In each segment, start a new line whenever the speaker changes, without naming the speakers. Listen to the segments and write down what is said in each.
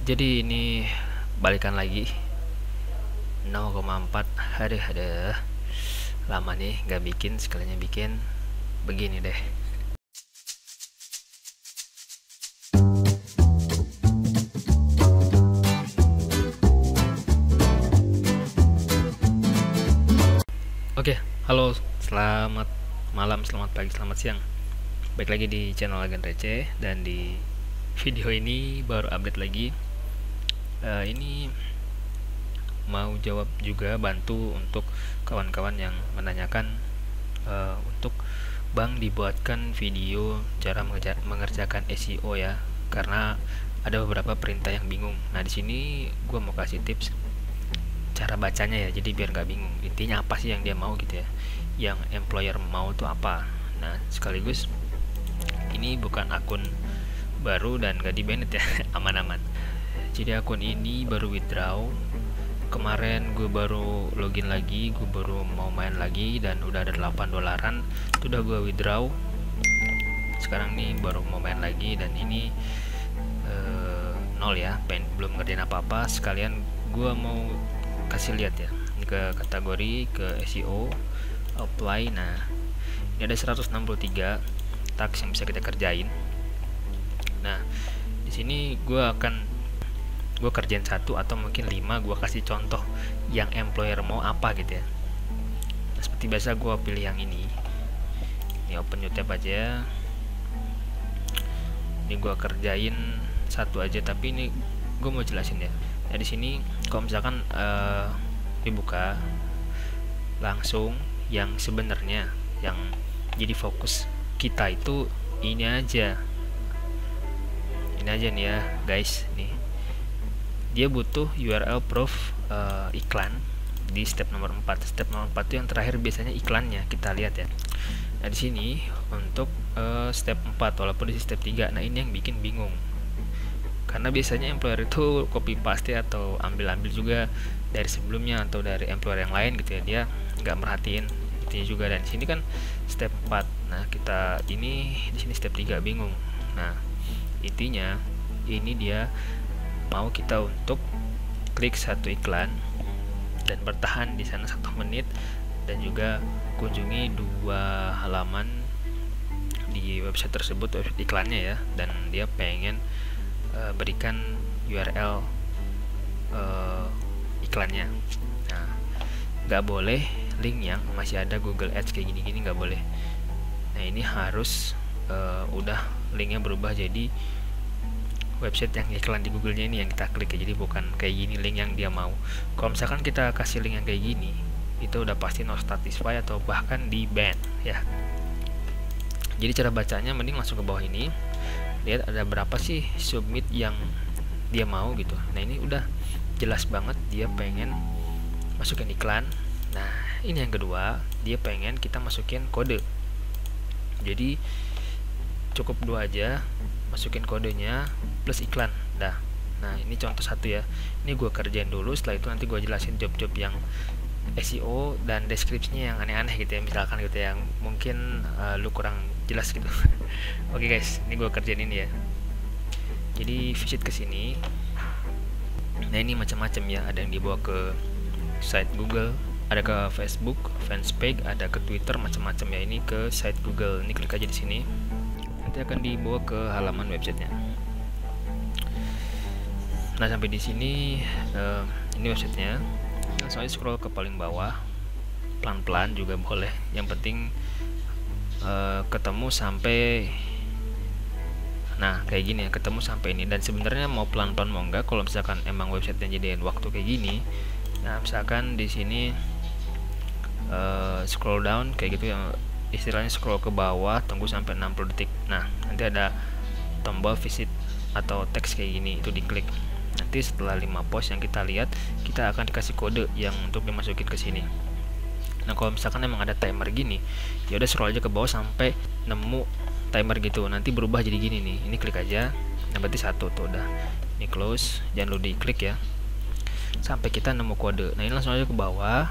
Jadi ini balikan lagi 0,4. Ada lama nih gak bikin, sekalinya bikin begini deh. Oke, halo, selamat malam, selamat pagi, selamat siang. Baik lagi di channel Agen Receh, dan di video ini baru update lagi. Ini mau jawab juga, bantu untuk kawan-kawan yang menanyakan untuk Bang dibuatkan video cara mengerjakan SEO ya, karena ada beberapa perintah yang bingung. Nah di sini gue mau kasih tips cara bacanya ya, jadi biar nggak bingung intinya apa sih yang dia mau gitu ya, yang employer mau tuh apa. Nah sekaligus ini bukan akun baru dan gak di banned ya, aman-aman. Jadi akun ini baru withdraw kemarin, gue baru login lagi, gue baru mau main lagi dan udah ada $8, sudah gue withdraw. Sekarang nih baru mau main lagi dan ini 0 ya, belum ngerjain apa-apa. Sekalian gue mau kasih lihat ya, ini ke kategori, ke SEO, apply. Nah ini ada 163 task yang bisa kita kerjain. Nah di sini gue kerjain 1 atau mungkin 5, gue kasih contoh yang employer mau apa gitu ya. Nah, seperti biasa gue pilih yang ini open new tab aja. Ini gue kerjain 1 aja, tapi ini gue mau jelasin ya. Nah di sini kalau misalkan dibuka langsung, yang sebenarnya yang jadi fokus kita itu ini aja nih ya guys. Nih dia butuh URL proof iklan di step nomor 4. Step nomor 4 itu yang terakhir, biasanya iklannya kita lihat ya. Nah di sini untuk step 4 walaupun di step 3. Nah ini yang bikin bingung, karena biasanya employer itu copy paste atau ambil juga dari sebelumnya atau dari employer yang lain gitu ya, dia nggak merhatiin itu juga. Dan di sini kan step 4. Nah kita ini di sini step 3 bingung. Nah intinya ini dia mau kita untuk klik satu iklan dan bertahan di sana 1 menit, dan juga kunjungi 2 halaman di website tersebut, website iklannya ya, dan dia pengen berikan URL iklannya. Nah nggak boleh link yang masih ada Google Ads kayak gini-gini, nggak boleh. Nah ini harus udah linknya berubah jadi website yang iklan di Google-nya ini yang kita klik ya, jadi bukan kayak gini link yang dia mau. Kalau misalkan kita kasih link yang kayak gini, itu udah pasti not satisfied atau bahkan di ban ya. Jadi cara bacanya mending langsung ke bawah ini, lihat ada berapa sih submit yang dia mau gitu. Nah ini udah jelas banget dia pengen masukin iklan. Nah ini yang kedua, dia pengen kita masukin kode. Jadi cukup 2 aja, masukin kodenya plus iklan dah. Nah ini contoh 1 ya, ini gue kerjain dulu, setelah itu nanti gue jelasin job-job yang SEO dan deskripsinya yang aneh-aneh gitu ya, misalkan gitu yang mungkin lu kurang jelas gitu. Oke guys, ini gue kerjain ini ya. Jadi visit ke sini. Nah ini macam-macam ya, ada yang dibawa ke site Google, ada ke Facebook fanspage, ada ke Twitter, macam-macam ya. Ini ke site Google, ini klik aja di sini, nanti akan dibawa ke halaman websitenya. Nah sampai di sini ini websitenya. Langsung aja scroll ke paling bawah, pelan-pelan juga boleh, yang penting ketemu sampai, nah kayak gini ya, ketemu sampai ini. Dan sebenarnya mau pelan-pelan mau enggak, kalau misalkan emang websitenya jadiin waktu kayak gini, nah misalkan di sini scroll down kayak gitu yang istilahnya scroll ke bawah, tunggu sampai 60 detik. Nah nanti ada tombol visit atau teks kayak gini, itu diklik. Nanti setelah 5 post yang kita lihat, kita akan dikasih kode yang untuk dimasukin ke sini. Nah kalau misalkan emang ada timer gini, ya udah scroll aja ke bawah sampai nemu timer gitu, nanti berubah jadi gini nih. Ini klik aja, nah berarti 1 tuh udah. Ini close, jangan lupa diklik ya, sampai kita nemu kode. Nah ini langsung aja ke bawah,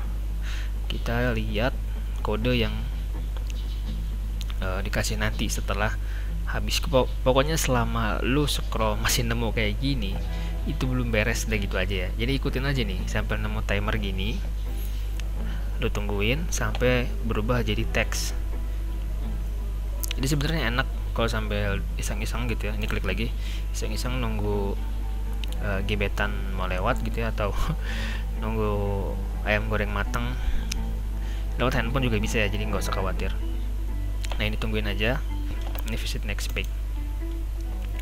kita lihat kode yang dikasih nanti setelah habis. Pokoknya selama lu scroll masih nemu kayak gini, itu belum beres, udah gitu aja ya. Jadi ikutin aja nih sampai nemu timer gini, lu tungguin sampai berubah jadi teks. Jadi sebenarnya enak kalau sambil iseng-iseng gitu ya, ini klik lagi, iseng-iseng nunggu gebetan mau lewat gitu ya, atau nunggu ayam goreng mateng lewat handphone juga bisa ya, jadi nggak usah khawatir. Nah ini tungguin aja, ini visit next page.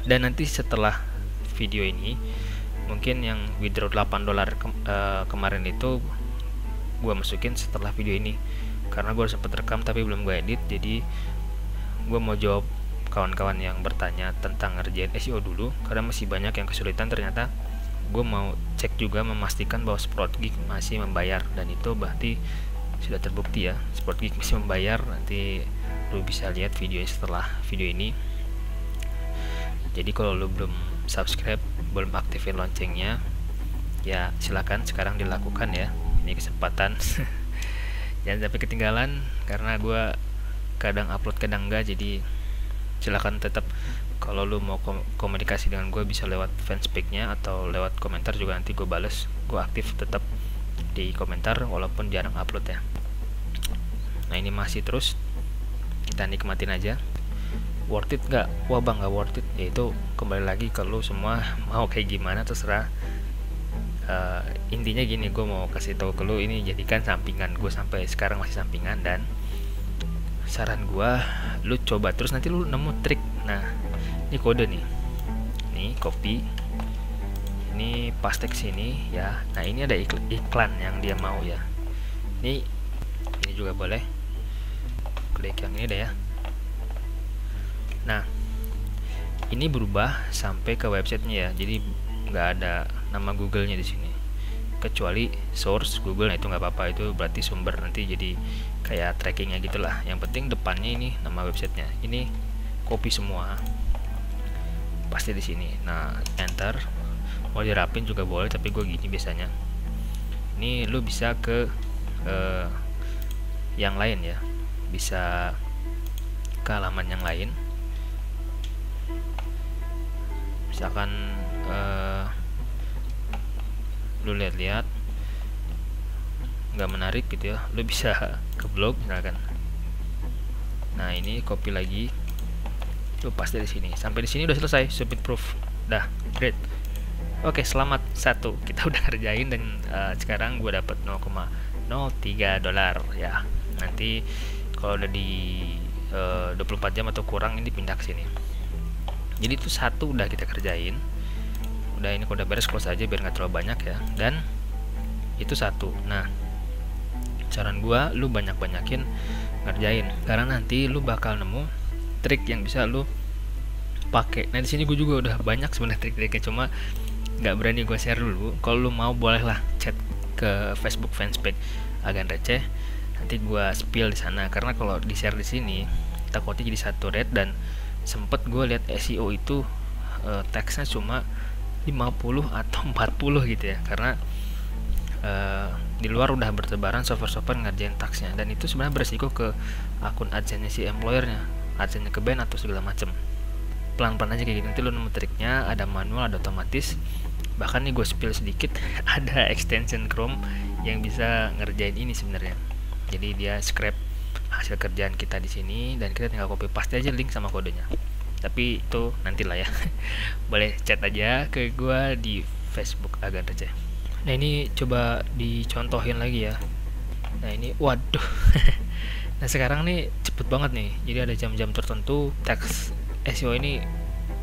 Dan nanti setelah video ini, mungkin yang withdraw $8 kemarin itu gue masukin setelah video ini, karena gue sempet rekam tapi belum gue edit. Jadi gue mau jawab kawan-kawan yang bertanya tentang ngerjain SEO dulu, karena masih banyak yang kesulitan. Ternyata gue mau cek juga, memastikan bahwa SprotGeek masih membayar, dan itu berarti sudah terbukti ya, SprotGeek masih membayar. Nanti lu bisa lihat video setelah video ini. Jadi kalau lu belum subscribe, belum aktifin loncengnya, ya silakan sekarang dilakukan ya, ini kesempatan. Jangan sampai ketinggalan, karena gue kadang upload kadang enggak. Jadi silakan tetap, kalau lu mau komunikasi dengan gue bisa lewat fanspage-nya atau lewat komentar juga, nanti gue bales, gue aktif tetap di komentar walaupun jarang upload ya. Nah ini masih terus, kita nikmatin aja. Worth it nggak? Wah bang, nggak worth it. Ya itu kembali lagi ke lu semua mau kayak gimana, terserah. Intinya gini, gue mau kasih tahu ke lu, ini jadikan sampingan gue, sampai sekarang masih sampingan. Dan saran gue, lu coba terus, nanti lu nemu trik. Nah ini kode nih, nih copy, ini paste ke sini ya. Nah ini ada iklan yang dia mau ya, ini juga boleh, klik yang ini deh ya. Nah ini berubah sampai ke websitenya ya, jadi nggak ada nama Google-nya di sini, kecuali source Google. Nah itu nggak apa-apa, itu berarti sumber, nanti jadi kayak trackingnya gitulah. Yang penting depannya ini nama websitenya. Ini copy semua, pasti di sini. Nah enter, mau dirapin juga boleh, tapi gue gini biasanya. Ini lu bisa ke yang lain ya, bisa ke halaman yang lain. Misalkan lu lihat-lihat nggak menarik gitu ya, lu bisa ke blog misalkan. Nah ini copy lagi, lu paste di sini. Sampai di sini udah selesai, submit proof, dah great. Oke, selamat, satu kita udah kerjain, dan sekarang gue dapat $0,03 ya. Nanti kalau udah di 24 jam atau kurang, ini pindah ke sini. Jadi itu satu udah kita kerjain. Udah, ini kalau udah beres close aja biar nggak terlalu banyak ya. Dan itu satu. Nah saran gua, lu banyak-banyakin ngerjain, karena nanti lu bakal nemu trik yang bisa lu pakai. Nah di sini gue juga udah banyak sebenarnya trik-triknya, cuma nggak berani gue share dulu. Kalau lu mau bolehlah chat ke Facebook fanspage Agan Receh, nanti gue spill di sana. Karena kalau di share di sini takutnya jadi satu red, dan sempet gue lihat SEO itu teksnya cuma 50 atau 40 gitu ya, karena di luar udah bertebaran software-software ngerjain taksnya, dan itu sebenarnya beresiko ke akun AdSense-nya si employernya, AdSense-nya ke ban atau segala macem. Pelan-pelan aja kayak gitu, nanti lu nemu triknya, ada manual, ada otomatis. Bahkan nih gue spill sedikit, ada extension Chrome yang bisa ngerjain ini sebenarnya. Jadi dia scrap hasil kerjaan kita di sini, dan kita tinggal copy paste aja link sama kodenya. Tapi itu nantilah ya. Boleh chat aja ke gue di Facebook Agan Receh. Nah ini coba dicontohin lagi ya. Nah ini waduh. Nah sekarang nih cepet banget nih, jadi ada jam-jam tertentu teks SEO ini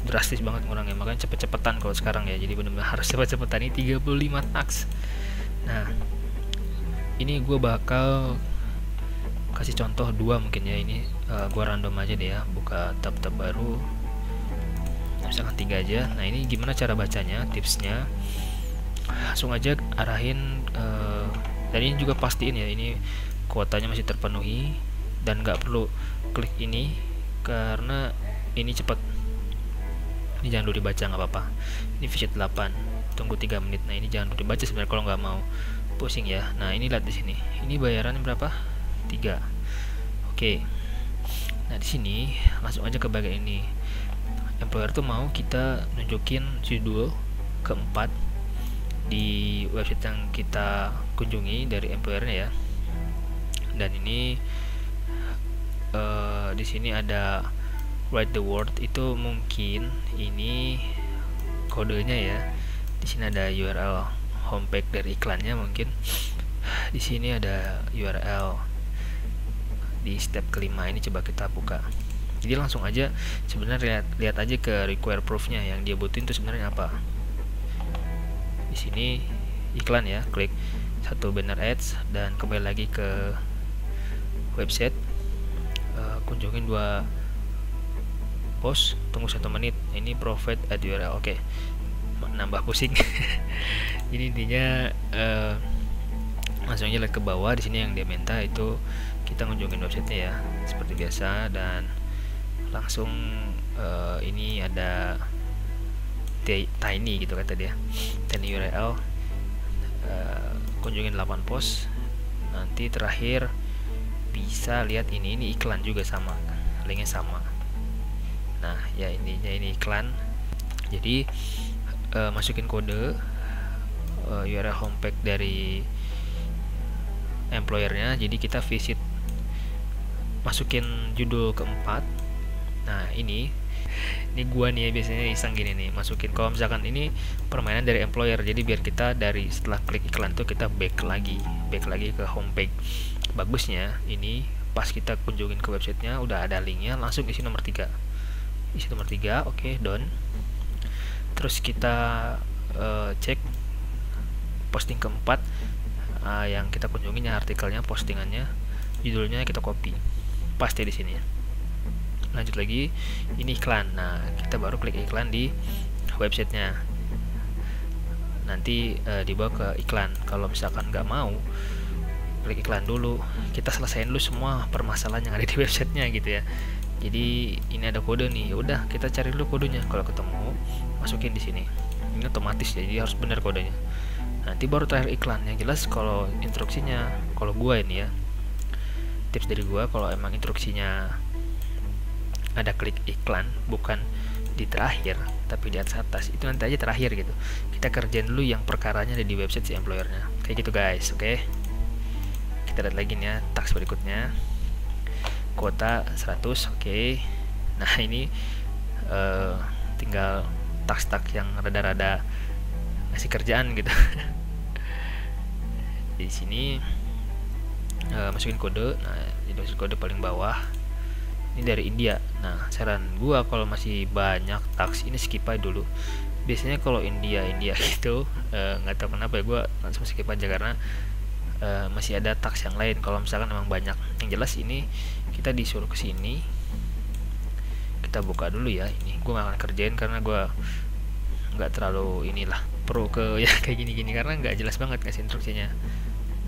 drastis banget ngurangnya, makanya cepet-cepetan kalau sekarang ya. Jadi benar-benar harus cepet-cepetan, ini 35 taks. Nah ini gue bakal kasih contoh 2 mungkin ya. Ini gue random aja deh ya, buka tab-tab baru, misalkan 3 aja. Nah ini gimana cara bacanya, tipsnya langsung aja arahin, dan ini juga pastiin ya ini kuotanya masih terpenuhi, dan nggak perlu klik ini karena ini cepat. Ini jangan dulu dibaca, nggak apa-apa. Ini visit 8, tunggu 3 menit. Nah ini jangan dulu dibaca sebenarnya kalau nggak mau pusing ya. Nah ini lihat di sini, ini bayaran berapa? 3. Oke. Nah di sini langsung aja ke bagian ini. Employer tuh mau kita nunjukin judul keempat di website yang kita kunjungi dari employernya ya. Dan ini di sini ada write the word, itu mungkin ini kodenya ya. Di sini ada URL homepage dari iklannya mungkin. Di sini ada URL di step kelima ini, coba kita buka. Jadi langsung aja sebenarnya lihat aja ke require proof-nya, yang dia butuhin itu sebenarnya apa. Di sini iklan ya, klik satu banner ads dan kembali lagi ke website, kunjungin 2 post, tunggu 1 menit. Ini provide ad URL. Oke, nambah pusing. Jadi intinya langsung aja lihat ke bawah. Di sini yang dia minta itu kita kunjungin websitenya ya seperti biasa, dan langsung ini ada tiny gitu kata dia, tiny URL, kunjungin 8 post. Nanti terakhir bisa lihat ini iklan juga sama, linknya sama. Nah ya intinya ini iklan. Jadi masukin kode URL homepage dari employernya. Jadi kita visit, masukin judul keempat. Nah ini gua nih ya, biasanya iseng gini nih, masukin kalau misalkan ini permainan dari employer, jadi biar kita dari setelah klik iklan tuh kita back lagi ke homepage. Bagusnya ini pas kita kunjungin ke websitenya udah ada linknya, langsung isi nomor 3. Oke, done. Terus kita cek posting keempat yang kita kunjungin ya, artikelnya, postingannya, judulnya kita copy, paste di sini ya. Lanjut lagi, ini iklan. Nah kita baru klik iklan di websitenya, nanti dibawa ke iklan. Kalau misalkan nggak mau klik iklan dulu, kita selesaiin dulu semua permasalahan yang ada di websitenya gitu ya. Jadi ini ada kode nih, ya udah kita cari dulu kodenya. Kalau ketemu masukin di sini, ini otomatis ya, jadi harus benar kodenya. Nanti baru terakhir iklan. Yang jelas kalau instruksinya, kalau gua ini ya, tips dari gua, kalau emang instruksinya ada klik iklan bukan di terakhir tapi di atas, itu nanti aja terakhir gitu. Kita kerjain dulu yang perkaranya ada di website si employernya, kayak gitu guys. Oke, kita lihat lagi nih ya, task berikutnya, kuota 100. Oke, nah ini tinggal task-task yang rada-rada ngasih kerjaan gitu. Di sini masukin kode. Nah jadi masukin kode paling bawah, ini dari India. Nah saran gua kalau masih banyak task ini skip aja dulu. Biasanya kalau India gitu nggak tahu kenapa ya, gua langsung skip aja karena masih ada task yang lain kalau misalkan memang banyak. Yang jelas ini kita disuruh ke sini, kita buka dulu ya. Ini gua nggak akan kerjain karena gua nggak terlalu inilah pro ke ya kayak gini-gini, karena nggak jelas banget kasih instruksinya,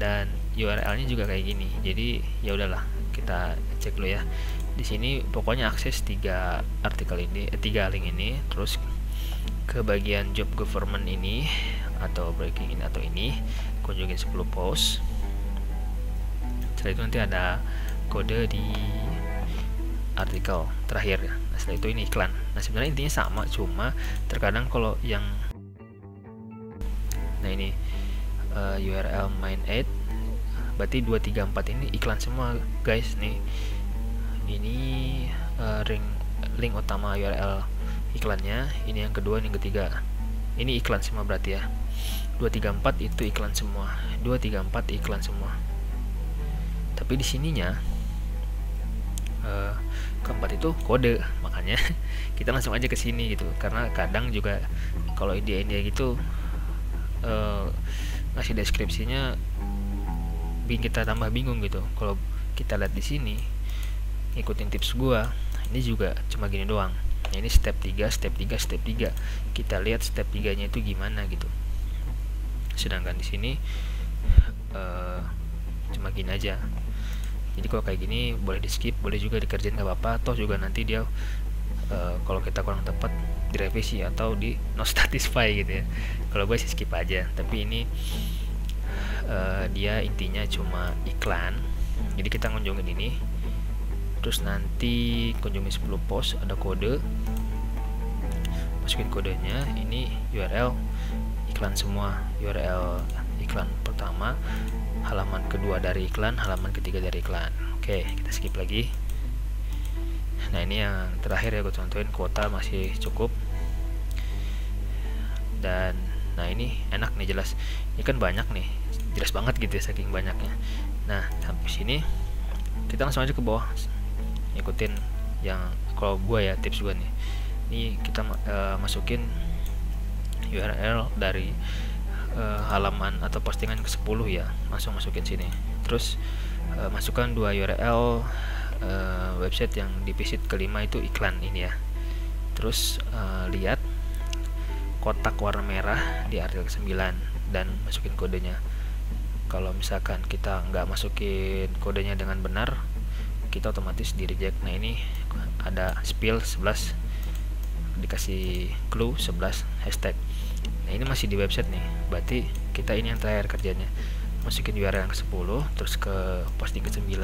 dan URL-nya juga kayak gini. Jadi ya udahlah, kita cek dulu ya. Di sini pokoknya akses 3 artikel ini, 3 link ini, terus ke bagian job government ini atau breaking in atau ini, kunjungin 10 post. Setelah itu nanti ada kode di artikel terakhir ya. Nah setelah itu ini iklan. Nah sebenarnya intinya sama, cuma terkadang kalau yang ini URL main ad, berarti 2, 3, 4 ini iklan semua guys nih. Ini link utama URL iklannya, ini yang kedua, ini yang ketiga, ini iklan semua berarti ya. 2, 3, 4 itu iklan semua, 2, 3, 4 iklan semua. Tapi di sininya keempat itu kode, makanya kita langsung aja ke sini gitu. Karena kadang juga kalau India gitu ngasih deskripsinya bikin kita tambah bingung gitu. Kalau kita lihat di sini, ngikutin tips gua, ini juga cuma gini doang. Nah, ini step 3, step 3, step 3. Kita lihat step 3-nya itu gimana gitu. Sedangkan di sini cuma gini aja. Jadi kalau kayak gini boleh di skip, boleh juga dikerjain, nggak apa-apa. Toh juga nanti dia kalau kita kurang tepat direvisi atau di not satisfy gitu ya. Kalau gue sih skip aja. Tapi ini dia intinya cuma iklan. Jadi kita kunjungin ini, terus nanti kunjungi 10 post, ada kode, masukin kodenya, ini URL iklan semua, URL iklan pertama, halaman kedua dari iklan, halaman ketiga dari iklan. Oke, kita skip lagi. Nah, ini yang terakhir ya gue contohin, kuota masih cukup. Dan nah ini enak nih, jelas. Ini kan banyak nih, jelas banget gitu ya saking banyaknya. Nah, sampai sini kita langsung aja ke bawah, ikutin yang kalau gue ya, tips gue nih. Ini kita masukin URL dari halaman atau postingan ke-10 ya, langsung masukin sini. Terus masukkan 2 URL website yang di visit kelima itu iklan ini ya. Terus lihat kotak warna merah di artikel 9 dan masukin kodenya. Kalau misalkan kita nggak masukin kodenya dengan benar, kita otomatis di reject. Nah, ini ada spill 11, dikasih clue 11 hashtag. Nah, ini masih di website nih, berarti kita ini yang terakhir kerjanya, masukin URL yang ke-10, terus ke posting ke-9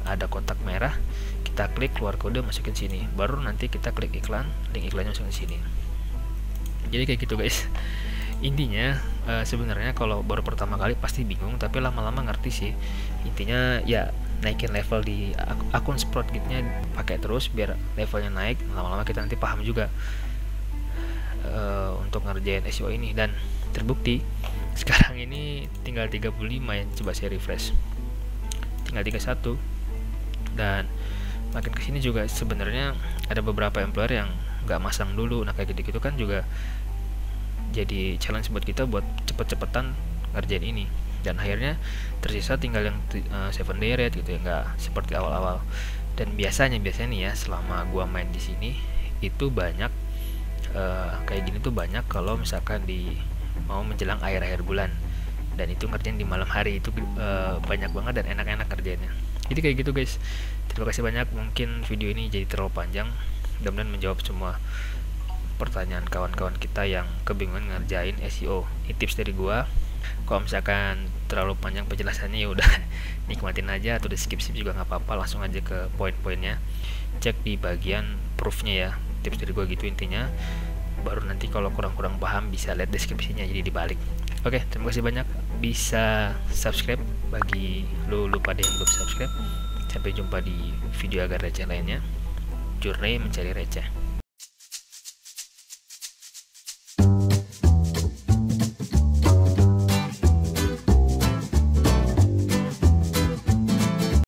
ada kotak merah, kita klik keluar kode, masukin sini, baru nanti kita klik iklan, link iklannya masukin sini. Jadi kayak gitu guys. Intinya sebenarnya kalau baru pertama kali pasti bingung, tapi lama-lama ngerti sih. Intinya ya naikin level di akun Sproutgate-nya, pakai terus biar levelnya naik, lama-lama kita nanti paham juga untuk ngerjain SEO ini. Dan terbukti sekarang ini tinggal 35 ya, coba saya refresh, tinggal 31. Dan makin kesini juga sebenarnya ada beberapa employer yang nggak masang dulu. Nah, kayak gitu-gitu kan juga jadi challenge buat kita buat cepet-cepetan ngerjain ini, dan akhirnya tersisa tinggal yang 7 day rate gitu ya, nggak seperti awal-awal. Dan biasanya nih ya, selama gua main di sini itu banyak kayak gini tuh banyak kalau misalkan di mau menjelang akhir-akhir bulan, dan itu ngerjain di malam hari itu banyak banget dan enak-enak kerjainnya. Jadi kayak gitu guys. Terima kasih banyak. Mungkin video ini jadi terlalu panjang, mudah-mudahan menjawab semua pertanyaan kawan-kawan kita yang kebingungan ngerjain SEO. Ini tips dari gua. Kalau misalkan terlalu panjang penjelasannya, ya udah nikmatin aja, atau di skip juga nggak apa-apa, langsung aja ke poin-poinnya. Cek di bagian proofnya ya. Tips dari gua gitu intinya. Baru nanti kalau kurang-kurang paham bisa lihat deskripsinya, jadi dibalik. Oke, terima kasih banyak. Bisa subscribe bagi lu pada yang belum subscribe. Sampai jumpa di video agar receh lainnya. Journey mencari receh.